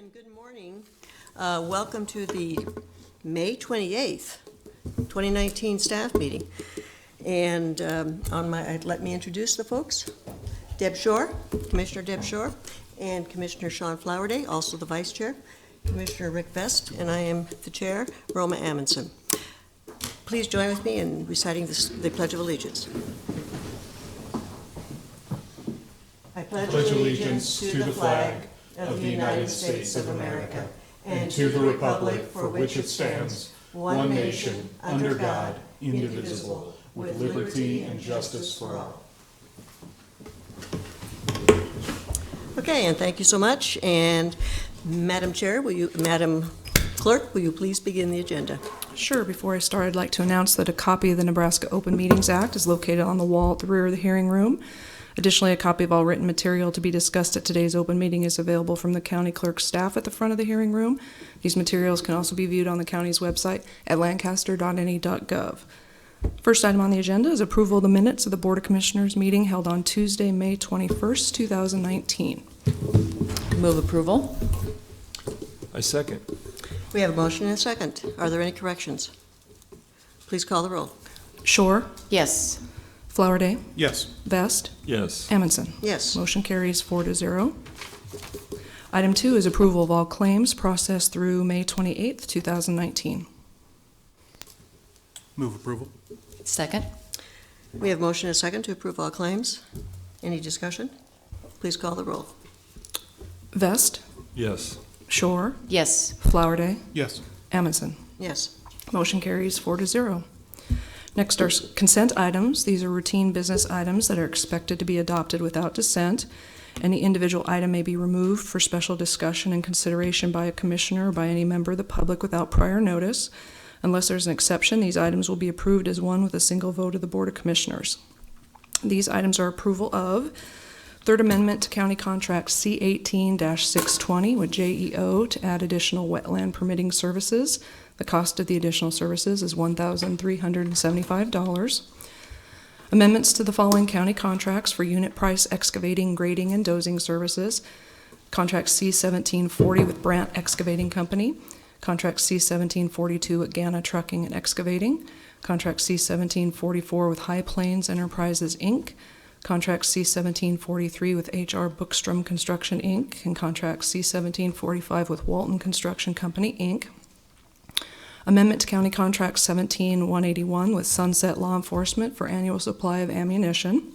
and good morning. Welcome to the May 28th, 2019 staff meeting. And let me introduce the folks. Deb Shore, Commissioner Deb Shore, and Commissioner Sean Flowerday, also the Vice Chair, Commissioner Rick Vest, and I am the Chair, Roma Amundson. Please join with me in reciting the Pledge of Allegiance. I pledge allegiance to the flag of the United States of America and to the republic for which it stands, one nation, under God, indivisible, with liberty and justice for all. Okay, and thank you so much. And Madam Chair, Madam Clerk, will you please begin the agenda? Sure. Before I start, I'd like to announce that a copy of the Nebraska Open Meetings Act is located on the wall at the rear of the hearing room. Additionally, a copy of all written material to be discussed at today's open meeting is available from the county clerk's staff at the front of the hearing room. These materials can also be viewed on the county's website at lancaster.ne.gov. First item on the agenda is approval of the minutes of the Board of Commissioners meeting held on Tuesday, May 21st, 2019. Move approval. I second. We have a motion and a second. Are there any corrections? Please call the roll. Shore? Yes. Flowerday? Yes. Vest? Yes. Amundson? Yes. Motion carries 4-0. Item 2 is approval of all claims processed through May 28th, 2019. Move approval. Second. We have motion and a second to approve all claims. Any discussion? Please call the roll. Vest? Yes. Shore? Yes. Flowerday? Yes. Amundson? Yes. Motion carries 4-0. Next are consent items. These are routine business items that are expected to be adopted without dissent. Any individual item may be removed for special discussion and consideration by a commissioner or by any member of the public without prior notice. Unless there's an exception, these items will be approved as one with a single vote of the Board of Commissioners. These items are approval of Third Amendment to County Contract C18-620 with JEO to add additional wetland permitting services. The cost of the additional services is $1,375. Amendments to the following county contracts for unit price excavating, grading, and dozing services. Contract C1740 with Brandt Excavating Company. Contract C1742 with Gana Trucking and Excavating. Contract C1744 with High Plains Enterprises, Inc. Contract C1743 with H.R. Bookstrom Construction, Inc. And contract C1745 with Walton Construction Company, Inc. Amendment to County Contract 17181 with Sunset Law Enforcement for annual supply of ammunition.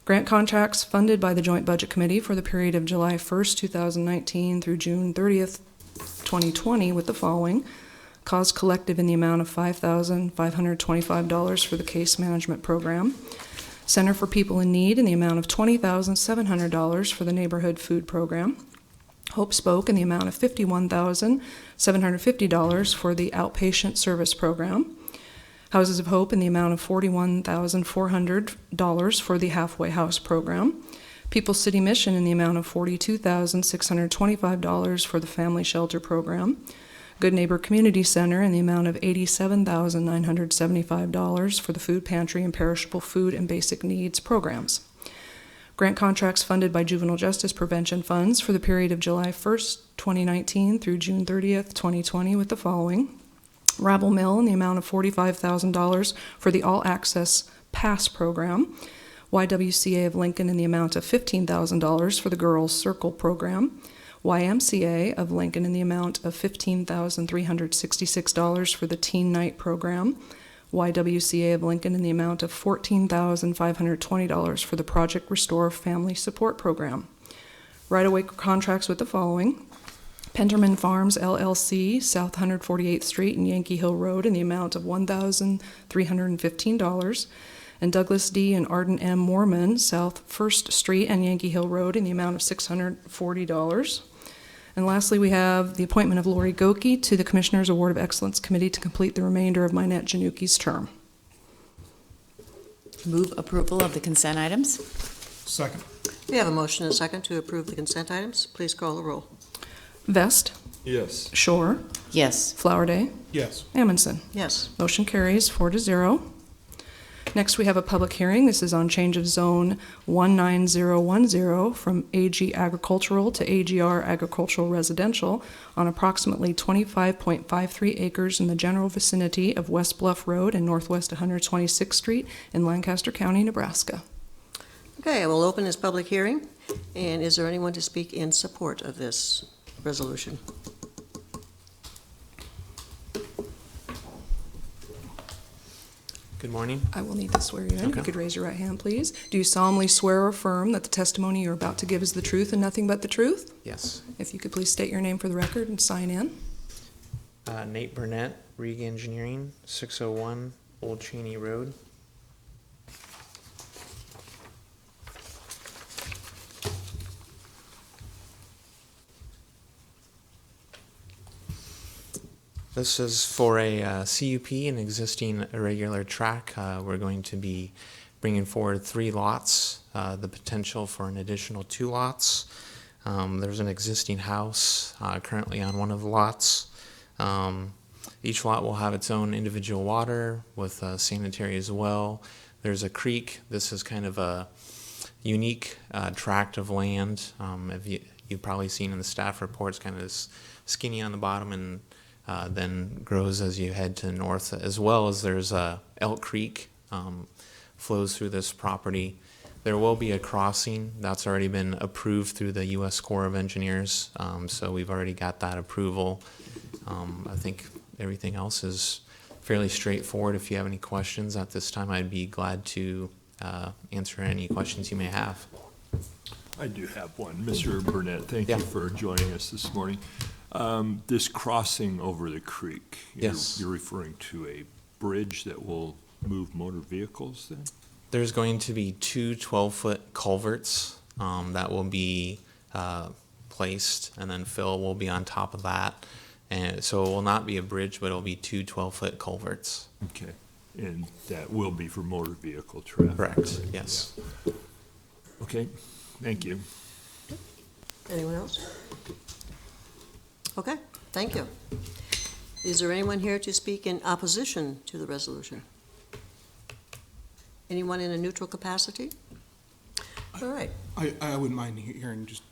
Grant contracts funded by the Joint Budget Committee for the period of July 1st, 2019 through June 30th, 2020 with the following. Cause Collective in the amount of $5,525 for the Case Management Program. Center for People in Need in the amount of $20,700 for the Neighborhood Food Program. Hope Spoke in the amount of $51,750 for the Outpatient Service Program. Houses of Hope in the amount of $41,400 for the Halfway House Program. People's City Mission in the amount of $42,625 for the Family Shelter Program. Good Neighbor Community Center in the amount of $87,975 for the Food Pantry and Perishable Food and Basic Needs programs. Grant contracts funded by Juvenile Justice Prevention Funds for the period of July 1st, 2019 through June 30th, 2020 with the following. Rabble Mill in the amount of $45,000 for the All Access Pass program. YWCA of Lincoln in the amount of $15,000 for the Girls Circle program. YMCA of Lincoln in the amount of $15,366 for the Teen Night program. YWCA of Lincoln in the amount of $14,520 for the Project Restore Family Support Program. Right-of-way contracts with the following. Penterman Farms, LLC, South 148th Street and Yankee Hill Road in the amount of $1,315. And Douglas D. and Arden M. Mormon, South 1st Street and Yankee Hill Road in the amount of $640. And lastly, we have the appointment of Lori Goki to the Commissioners Award of Excellence Committee to complete the remainder of Minette Januki's term. Move approval of the consent items. Second. We have a motion and a second to approve the consent items. Please call the roll. Vest? Yes. Shore? Yes. Flowerday? Yes. Amundson? Yes. Motion carries 4-0. Next, we have a public hearing. This is on change of zone 19010 from AG Agricultural to AGR Agricultural Residential on approximately 25.53 acres in the general vicinity of West Bluff Road and Northwest 126th Street in Lancaster County, Nebraska. Okay, I will open this public hearing. And is there anyone to speak in support of this resolution? Good morning. I will need to swear you in. If Okay. you could raise your right hand, please. Do you solemnly swear or affirm that the testimony you're about to give is the truth and nothing but the truth? Yes. If you could please state your name for the record and sign in. Nate Burnett, Rig Engineering, 601 Old Cheney Road. This is for a CUP, an existing irregular track. We're going to be bringing forward 3 lots, the potential for an additional 2 lots. There's an existing house currently on one of the lots. Each lot will have its own individual water with sanitary as well. There's a creek. This is kind of a unique tract of land. You've probably seen in the staff reports, kind of skinny on the bottom and then grows as you head to the north, as well as there's Elk Creek flows through this property. There will be a crossing that's already been approved through the U.S. Corps of Engineers, so we've already got that approval. I think everything else is fairly straightforward. If you have any questions at this time, I'd be glad to answer any questions you may have. I do have one. Mr. Burnett, thank Yeah. you for joining us this morning. This crossing over the creek, Yes. you're referring to a bridge that will move motor vehicles then? There's going to be 2 12-foot culverts that will be placed, and then fill will be on top of that. And so it will not be a bridge, but it'll be 2 12-foot culverts. Okay, and that will be for motor vehicle traffic? Correct, yes. Yeah. Okay, thank you. Anyone else? Okay, thank you. Is there anyone here to speak in opposition to the resolution? Anyone in a neutral capacity? All right. I wouldn't mind hearing, just,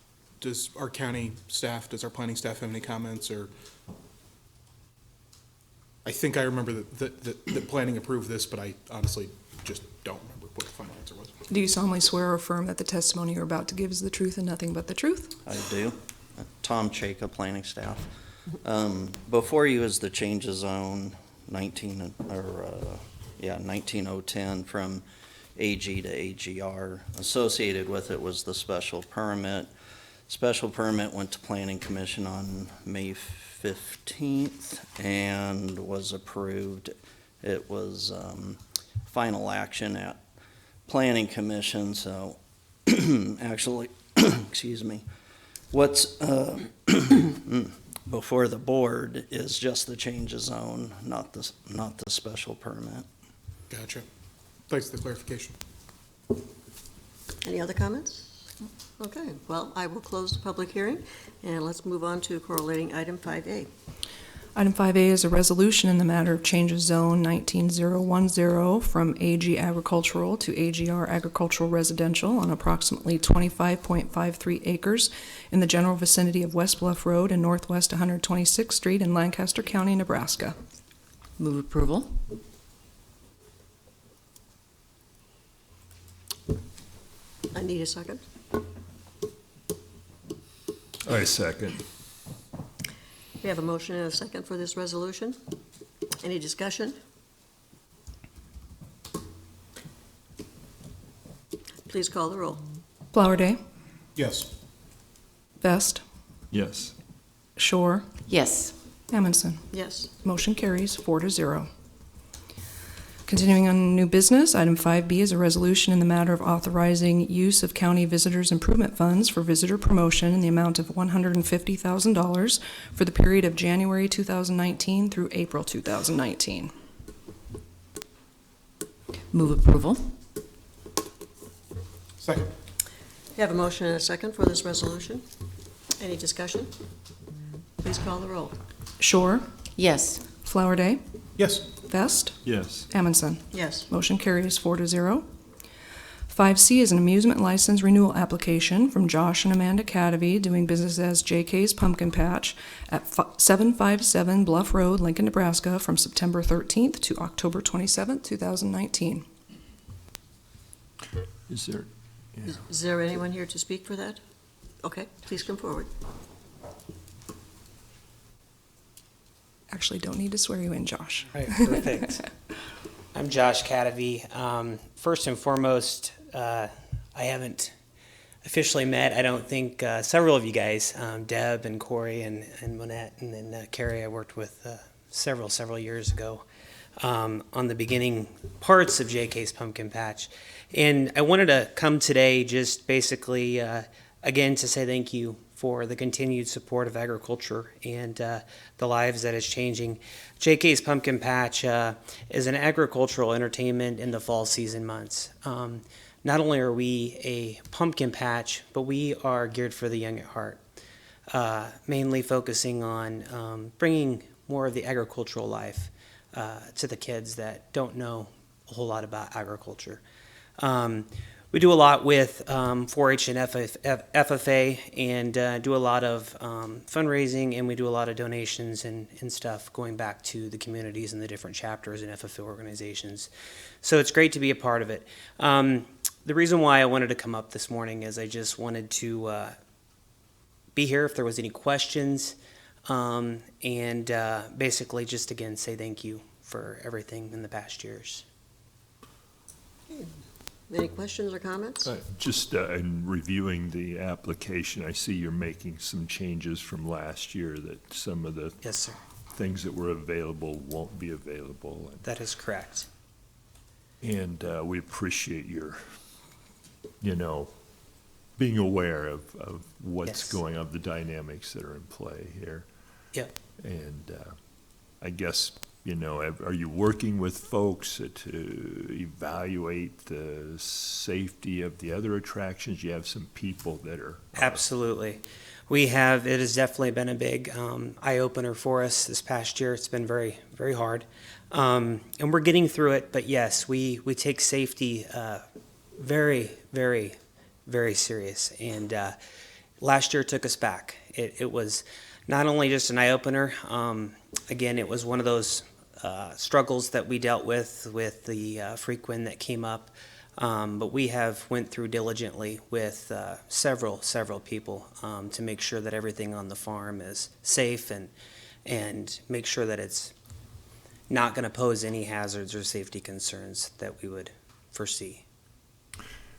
does our county staff, does our planning staff have any comments, or? I think I remember that planning approved this, but I honestly just don't remember what the final answer was. Do you solemnly swear or affirm that the testimony you're about to give is the truth and nothing but the truth? I do. Tom Chaka, planning staff. Before you is the change of zone 19010 from AG to AGR. Associated with it was the special permit. Special permit went to Planning Commission on May 15th and was approved. It was final action at Planning Commission, so actually, excuse me, what's before the board is just the change of zone, not the special permit. Gotcha. Thanks for the clarification. Any other comments? Okay, well, I will close the public hearing, and let's move on to correlating item 5A. Item 5A is a resolution in the matter of change of zone 19010 from AG Agricultural to AGR Agricultural Residential on approximately 25.53 acres in the general vicinity of West Bluff Road and Northwest 126th Street in Lancaster County, Nebraska. Move approval. I need a second. I second. We have a motion and a second for this resolution. Any discussion? Please call the roll. Flowerday, Yes. Best, Yes. Shore, Yes. Amundson. Yes. Motion carries 4-0. Continuing on new business, item 5B is a resolution in the matter of authorizing use of county visitors improvement funds for visitor promotion in the amount of $150,000 for the period of January 2019 through April 2019. Move approval. Second. We have a motion and a second for this resolution. Any discussion? Please call the roll. Shore, Yes. Flowerday, Yes. Vest, Yes. Amundson. Yes. Motion carries 4-0. 5C is an amusement license renewal application from Josh and Amanda Cadavy, doing business as JK's Pumpkin Patch at 757 Bluff Road, Lincoln, Nebraska, from September 13th to October 27th, 2019. Is there, yeah. Is there anyone here to speak for that? Okay, please come forward. Actually, don't need to swear you in, Josh. Right, perfect. I'm Josh Cadavy. First and foremost, I haven't officially met, I don't think, several of you guys, Deb and Corey and Monette and then Carrie I worked with several years ago on the beginning parts of JK's Pumpkin Patch. And I wanted to come today just basically, again, to say thank you for the continued support of agriculture and the lives that it's changing. JK's Pumpkin Patch is an agricultural entertainment in the fall season months. Not only are we a pumpkin patch, but we are geared for the young at heart, mainly focusing on bringing more of the agricultural life to the kids that don't know a whole lot about agriculture. We do a lot with 4-H and FFA and do a lot of fundraising, and we do a lot of donations and stuff going back to the communities and the different chapters and FFA organizations. So it's great to be a part of it. The reason why I wanted to come up this morning is I just wanted to be here if there was any questions, and basically just again say thank you for everything in the past years. Any questions or comments? Just in reviewing the application, I see you're making some changes from last year, that some of the Yes, sir. things that were available won't be available. That is correct. And we appreciate your, being aware of what's Yes. going on, the dynamics that are in play here. Yep. And I guess, are you working with folks to evaluate the safety of the other attractions? You have some people that are. Absolutely. We have, it has definitely been a big eye-opener for us this past year. It's been very, very hard. And we're getting through it, but yes, we take safety very, very, very serious. And last year took us back. It was not only just an eye-opener, again, it was one of those struggles that we dealt with the frequent that came up. But we have went through diligently with several people to make sure that everything on the farm is safe and make sure that it's not going to pose any hazards or safety concerns that we would foresee.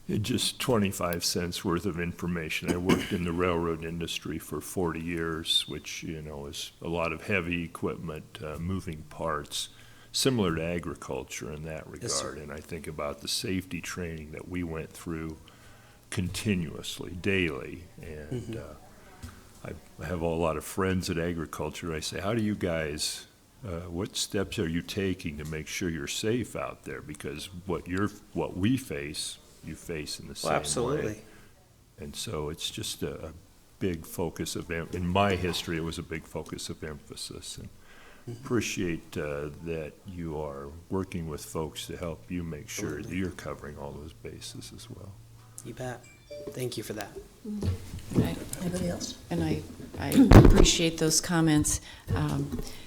Just 25 cents worth of information. I worked in the railroad industry for 40 years, which, is a lot of heavy equipment, moving parts, similar to agriculture in that regard. Yes, sir. And I think about the safety training that we went through continuously, daily. And I have a lot of friends at agriculture. I say, how do you guys, what steps are you taking to make sure you're safe out there? Because what we face, you face in the same way. Absolutely. And so it's just a big focus of, in my history, it was a big focus of emphasis. And appreciate that you are working with folks to help you make sure that you're covering all those bases as well. You bet. Thank you for that. Anybody else? And I appreciate those comments.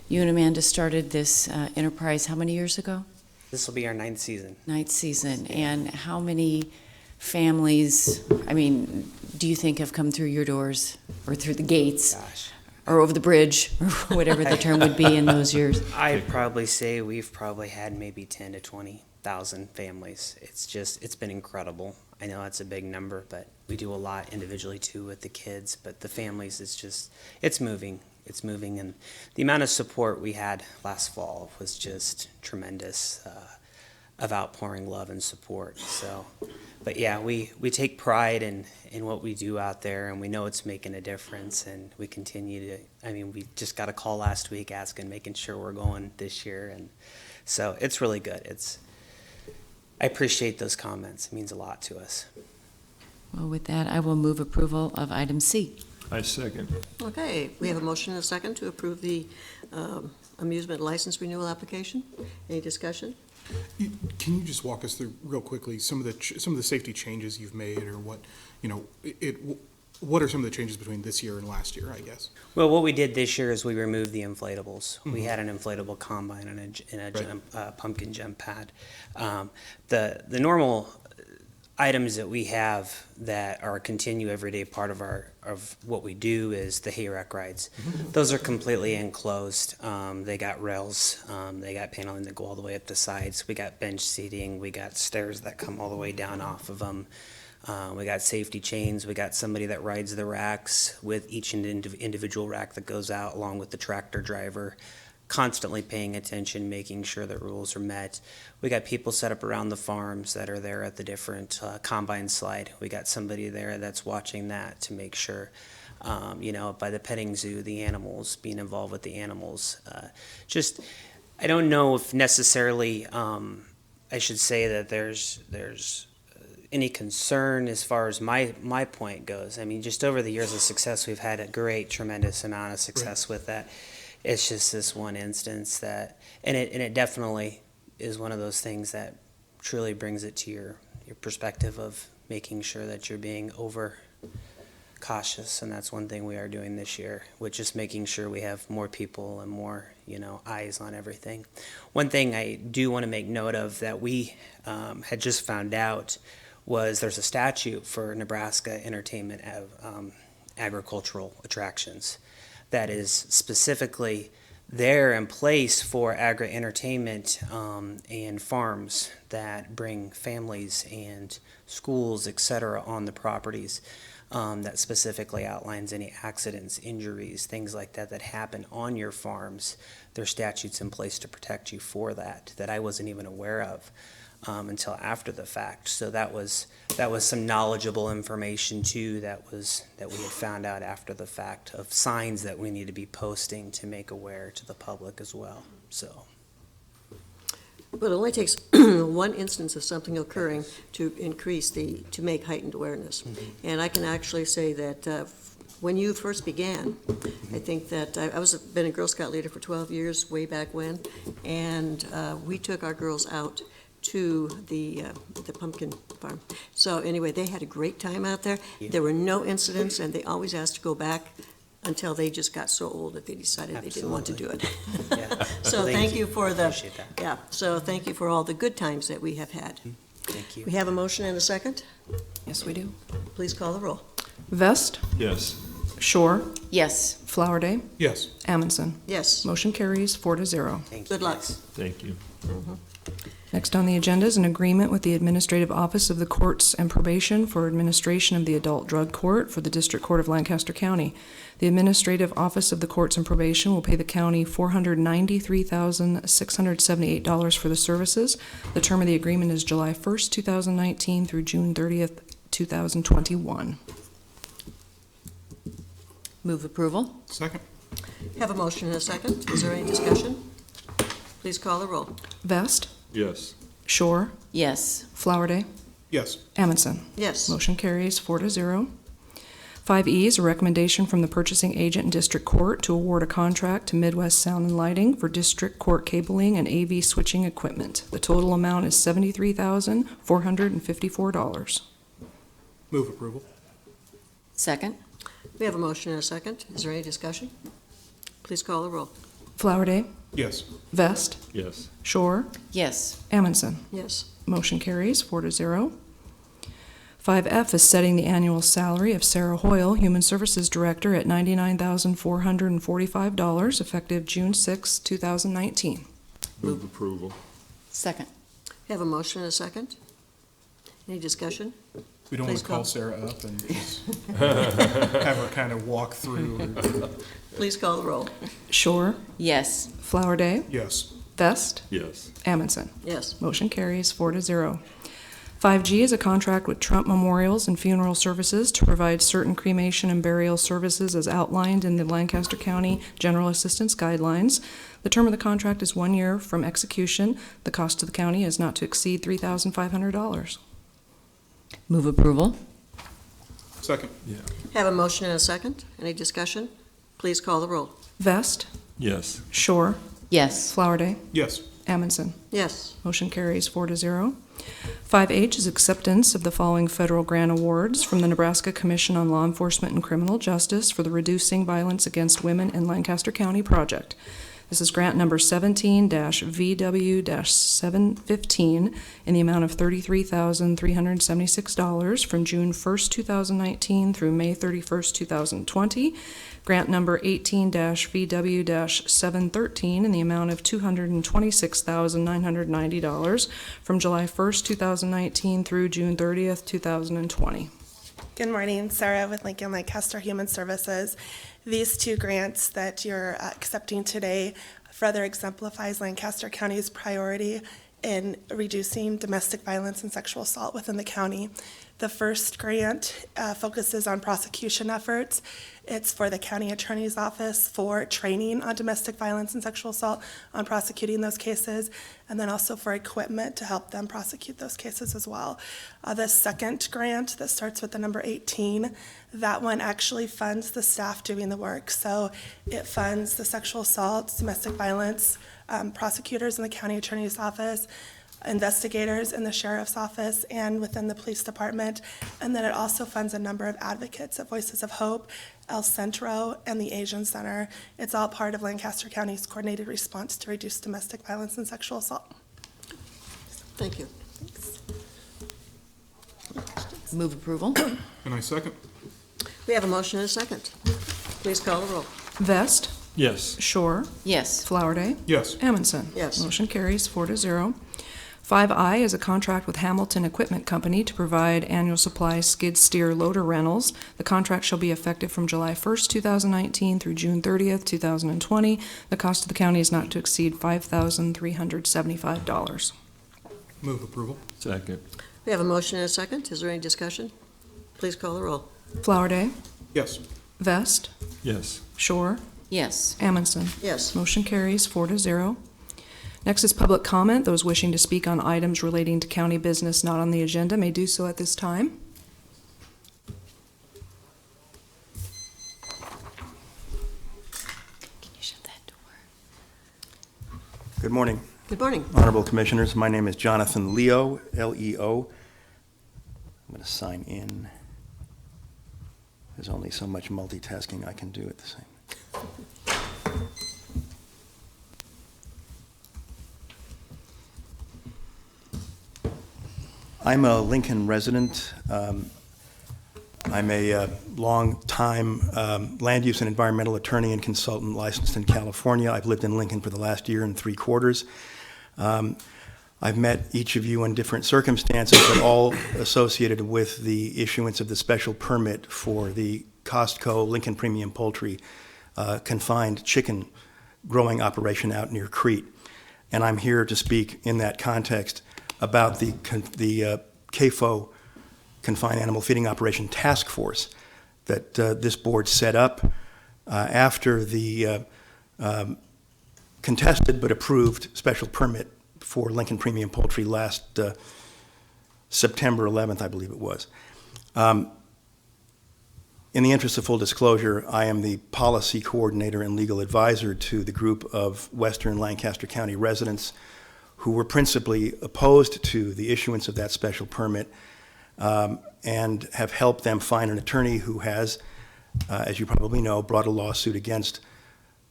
You and Amanda started this enterprise how many years ago? This will be our 9th season. 9th season. And how many families, do you think have come through your doors or through the gates Gosh. or over the bridge or whatever the term would be in those years? I'd probably say we've probably had maybe 10 to 20,000 families. It's been incredible. I know it's a big number, but we do a lot individually too with the kids, but the families, it's moving. It's moving, and the amount of support we had last fall was just tremendous, of outpouring love and support. So, but yeah, we take pride in what we do out there, and we know it's making a difference, and we continue to, we just got a call last week making sure we're going this year, and so it's really good. I appreciate those comments. It means a lot to us. Well, with that, I will move approval of item C. I second. Okay, we have a motion and a second to approve the amusement license renewal application. Any discussion? Can you just walk us through real quickly some of the safety changes you've made, or what, what are some of the changes between this year and last year, I guess? Well, what we did this year is we removed the inflatables. We had an inflatable combine and a pumpkin jump pad. The normal items that we have that are a continue everyday part of what we do is the hayrack rides. Those are completely enclosed. They got rails, they got paneling that go all the way up the sides. We got bench seating, we got stairs that come all the way down off of them. We got safety chains. We got somebody that rides the racks with each individual rack that goes out, along with the tractor driver, constantly paying attention, making sure that rules are met. We got people set up around the farms that are there at the different combine slide. We got somebody there that's watching that to make sure, by the petting zoo, the animals, being involved with the animals. I don't know if necessarily I should say that there's any concern as far as my point goes. I mean, just over the years of success, we've had a tremendous amount of success with that. It's just this one instance that, and it definitely is one of those things that truly brings it to your perspective of making sure that you're being over cautious, and that's one thing we are doing this year, with just making sure we have more people and more, eyes on everything. One thing I do want to make note of that we had just found out was there's a statute for Nebraska entertainment agricultural attractions that is specifically there in place for agri-entertainment and farms that bring families and schools, et cetera, on the properties. That specifically outlines any accidents, injuries, things like that happen on your farms. There are statutes in place to protect you for that I wasn't even aware of until after the fact. So that was some knowledgeable information too that we had found out after the fact, of signs that we need to be posting to make aware to the public as well. So. But it only takes one instance of something occurring to make heightened awareness. And I can actually say that when you first began, I think that I been a Girl Scout leader for 12 years, way back when, and we took our girls out to the pumpkin farm. So anyway, they had a great time out there. There were no incidents, and they always asked to go back until they just got so old that they decided they didn't want to do it. Yeah. So thank you for Appreciate that. yeah, so thank you for all the good times that we have had. Thank you. We have a motion and a second. Yes, we do. Please call the roll. Vest, Yes. Shore, Yes. Flowerday, Yes. Amundson. Yes, Motion carries 4-0. Thank you. good luck. guys. Thank you. Next on the agenda is an agreement with the Administrative Office of the Courts and Probation for administration of the Adult Drug Court for the District Court of Lancaster County. The Administrative Office of the Courts and Probation will pay the county $493,678 for the services. The term of the agreement is July 1st, 2019 through June 30th, 2021. Move approval? Second? Have a motion and a second. Is there any discussion? Please call the roll. Vest, Yes. Shore, Yes. Flowerday, Yes. Amundson. Yes, Motion carries 4-0. 5E is a recommendation from the purchasing agent in District Court to award a contract to Midwest Sound and Lighting for District Court cabling and AV switching equipment. The total amount is $73,454. Move approval? Second? we have a motion and a second. Is there any discussion? Please call the roll. Flowerday, Yes. Vest, Yes. Shore, Yes. Amundson. Yes, Motion carries 4-0. 5F is setting the annual salary of Sarah Hoyle, Human Services Director, at $99,445, effective June 6, 2019. Move approval. Second? have a motion and a second. Any discussion? We don't want Please to call call. Sarah up and just have her kind of walk through. Please call the roll. Shore, Yes. Flowerday, Yes. Vest, Yes. Amundson. Yes, Motion carries 4-0. 5G is a contract with Trump Memorials and Funeral Services to provide certain cremation and burial services as outlined in the Lancaster County General Assistance Guidelines. The term of the contract is 1 year from execution. The cost to the county is not to exceed $3,500. Move approval? Second. Have a motion and a second. Any discussion? Please call the roll. Vest, Yes. Shore, Yes. Flowerday, Yes. Amundson. Yes. Motion carries 4-0. 5H is acceptance of the following federal grant awards from the Nebraska Commission on Law Enforcement and Criminal Justice for the Reducing Violence Against Women in Lancaster County project. This is grant number 17-VW-715 in the amount of $33,376 from June 1st, 2019 through May 31st, 2020. Grant number 18-VW-713 in the amount of $226,990 from July 1st, 2019 through June 30th, 2020. Good morning, Sarah with Lincoln Lancaster Human Services. These two grants that you're accepting today further exemplifies Lancaster County's priority in reducing domestic violence and sexual assault within the county. The first grant focuses on prosecution efforts. It's for the county attorney's office for training on domestic violence and sexual assault, on prosecuting those cases, and then also for equipment to help them prosecute those cases as well. The second grant that starts with the number 18, that one actually funds the staff doing the work. So it funds the sexual assault, domestic violence prosecutors in the county attorney's office, investigators in the sheriff's office and within the police department, and then it also funds a number of advocates at Voices of Hope, El Centro, and the Asian Center. It's all part of Lancaster County's coordinated response to reduce domestic violence and sexual assault. Thank you. Move approval? And I second. We have a motion and a second. Please call the roll. Vest, Yes. Shore, Yes. Flowerday, Yes. Amundson. Yes. Motion carries 4-0. 5I is a contract with Hamilton Equipment Company to provide annual supply skid steer loader rentals. The contract shall be effective from July 1st, 2019 through June 30th, 2020. The cost of the county is not to exceed $5,375. Move approval. Second. We have a motion and a second. Is there any discussion? Please call the roll. Flowerday, Yes. Vest, Yes. Shore, Yes. Amundson. Yes. Motion carries 4-0. Next is public comment. Those wishing to speak on items relating to county business not on the agenda may do so at this time. Can you shut that door? Good morning, Good morning. Honorable Commissioners. My name is Jonathan Leo, L-E-O. I'm going to sign in. There's only so much multitasking I can do at the same. I'm a Lincoln resident. I'm a long-time land use and environmental attorney and consultant licensed in California. I've lived in Lincoln for the last year and 3/4. I've met each of you in different circumstances, but all associated with the issuance of the special permit for the Costco Lincoln Premium Poultry confined chicken growing operation out near Crete. And I'm here to speak in that context about the CAFO Confined Animal Feeding Operation Task Force that this board set up after the contested but approved special permit for Lincoln Premium Poultry last September 11th, I believe it was. In the interest of full disclosure, I am the policy coordinator and legal advisor to the group of Western Lancaster County residents who were principally opposed to the issuance of that special permit and have helped them find an attorney who has, as you probably know, brought a lawsuit against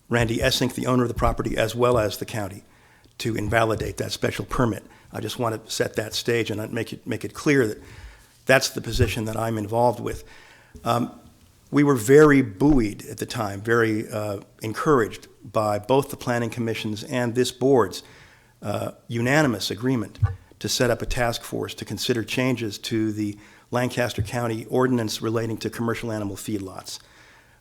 Randy Essink, the owner of the property, as well as the county, to invalidate that special permit. I just want to set that stage and make it clear that that's the position that I'm involved with. We were very buoyed at the time, very encouraged by both the planning commissions and this board's unanimous agreement to set up a task force to consider changes to the Lancaster County ordinance relating to commercial animal feedlots.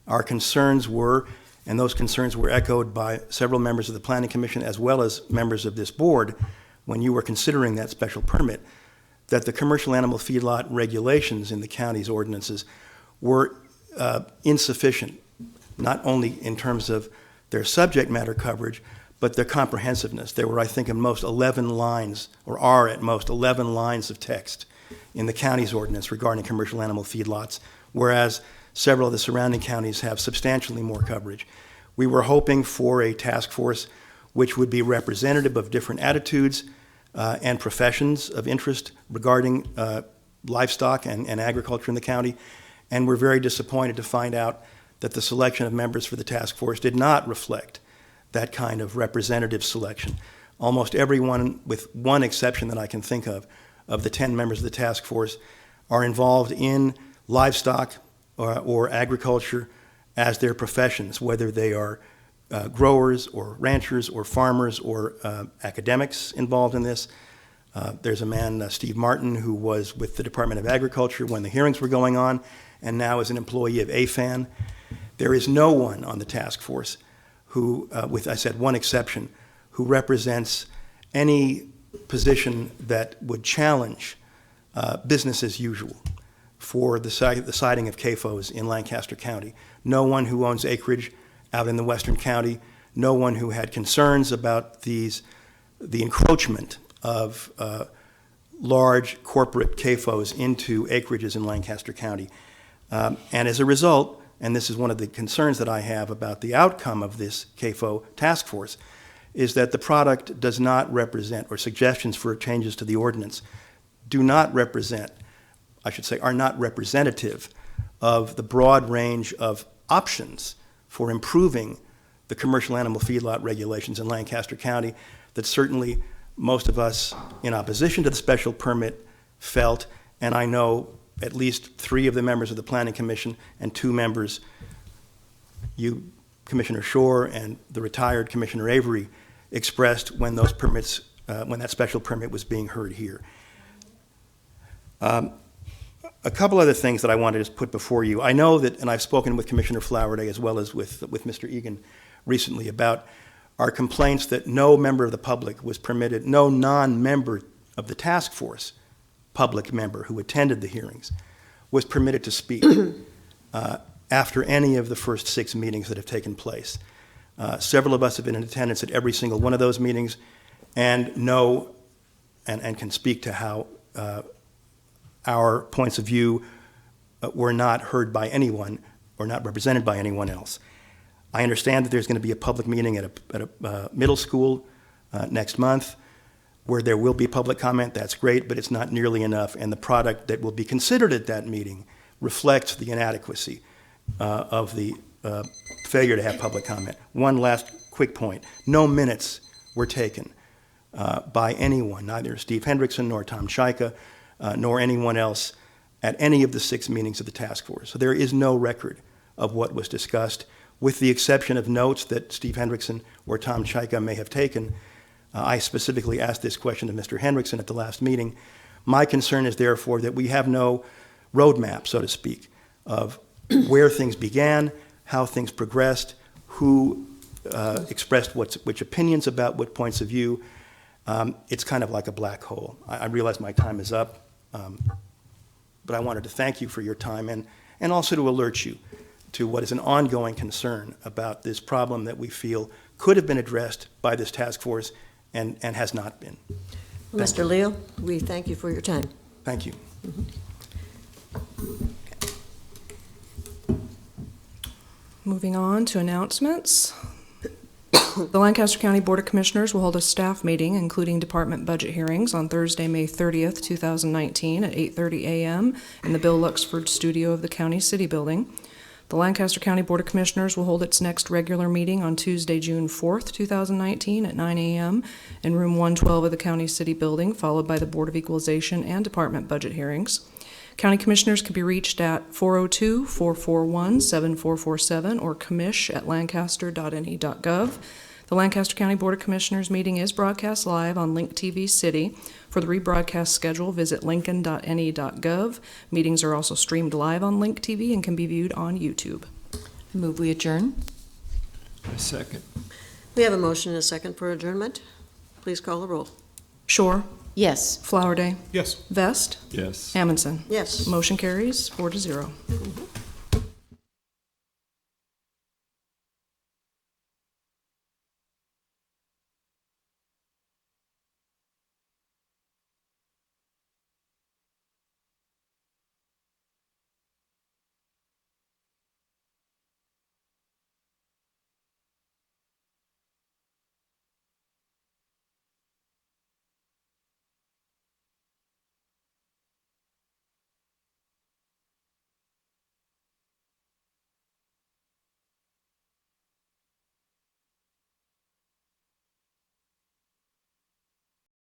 Our concerns were, and those concerns were echoed by several members of the Planning Commission as well as members of this board when you were considering that special permit, that the commercial animal feedlot regulations in the county's ordinances were insufficient, not only in terms of their subject matter coverage, but their comprehensiveness. There were, I think, at most 11 lines, or are at most 11 lines of text in the county's ordinance regarding commercial animal feedlots, whereas several of the surrounding counties have substantially more coverage. We were hoping for a task force which would be representative of different attitudes and professions of interest regarding livestock and agriculture in the county, and we're very disappointed to find out that the selection of members for the task force did not reflect that kind of representative selection. Almost everyone, with one exception that I can think of the 10 members of the task force, are involved in livestock or agriculture as their professions, whether they are growers or ranchers or farmers or academics involved in this. There's a man, Steve Martin, who was with the Department of Agriculture when the hearings were going on and now is an employee of AFAN. There is no one on the task force who, with, I said, one exception, who represents any position that would challenge business as usual for the siting of CAFOs in Lancaster County. No one who owns acreage out in the western county, no one who had concerns about the encroachment of large corporate CAFOs into acreages in Lancaster County. And as a result, and this is one of the concerns that I have about the outcome of this CAFO task force, is that the product does not represent, or suggestions for changes to the ordinance do not represent, I should say, are not representative of the broad range of options for improving the commercial animal feedlot regulations in Lancaster County that certainly most of us in opposition to the special permit felt, and I know at least 3 of the members of the Planning Commission and 2 members, you, Commissioner Shore, and the retired Commissioner Avery, expressed when those permits, when that special permit was being heard here. A couple other things that I wanted to put before you. I know that, and I've spoken with Commissioner Flowerday as well as with Mr. Egan recently about our complaints that no member of the public was permitted, no non-member of the task force, public member who attended the hearings, was permitted to speak after any of the first 6 meetings that have taken place. Several of us have been in attendance at every single one of those meetings and know and can speak to how our points of view were not heard by anyone or not represented by anyone else. I understand that there's going to be a public meeting at a middle school next month where there will be public comment. That's great, but it's not nearly enough, and the product that will be considered at that meeting reflects the inadequacy of the failure to have public comment. One last quick point. No minutes were taken by anyone, neither Steve Hendrickson nor Tom Chaika, nor anyone else at any of the 6 meetings of the task force. So there is no record of what was discussed, with the exception of notes that Steve Hendrickson or Tom Chaika may have taken. I specifically asked this question of Mr. Hendrickson at the last meeting. My concern is therefore that we have no roadmap, so to speak, of where things began, how things progressed, who expressed which opinions about what points of view. It's kind of like a black hole. I realize my time is up, but I wanted to thank you for your time and also to alert you to what is an ongoing concern about this problem that we feel could have been addressed by this task force and has not been. Mr. Leal, we thank you for your time. Thank you. Moving on to announcements. The Lancaster County Board of Commissioners will hold a staff meeting, including department budget hearings, on Thursday, May 30th, 2019, at 8:30 a.m. in the Bill Luxford Studio of the County City Building. The Lancaster County Board of Commissioners will hold its next regular meeting on Tuesday, June 4th, 2019, at 9 a.m. in Room 112 of the County City Building, followed by the Board of Equalization and department budget hearings. County Commissioners can be reached at 402-441-7447 or commish@lancaster.ne.gov. The Lancaster County Board of Commissioners meeting is broadcast live on Link TV City. For the rebroadcast schedule, visit lincoln.ne.gov. Meetings are also streamed live on Link TV and can be viewed on YouTube. Move we adjourn? A second. We have a motion and a second for adjournment. Please call the roll. Shore, Yes. Flowerday, Yes. Vest, Yes. Amundson. Yes. Motion carries 4-0.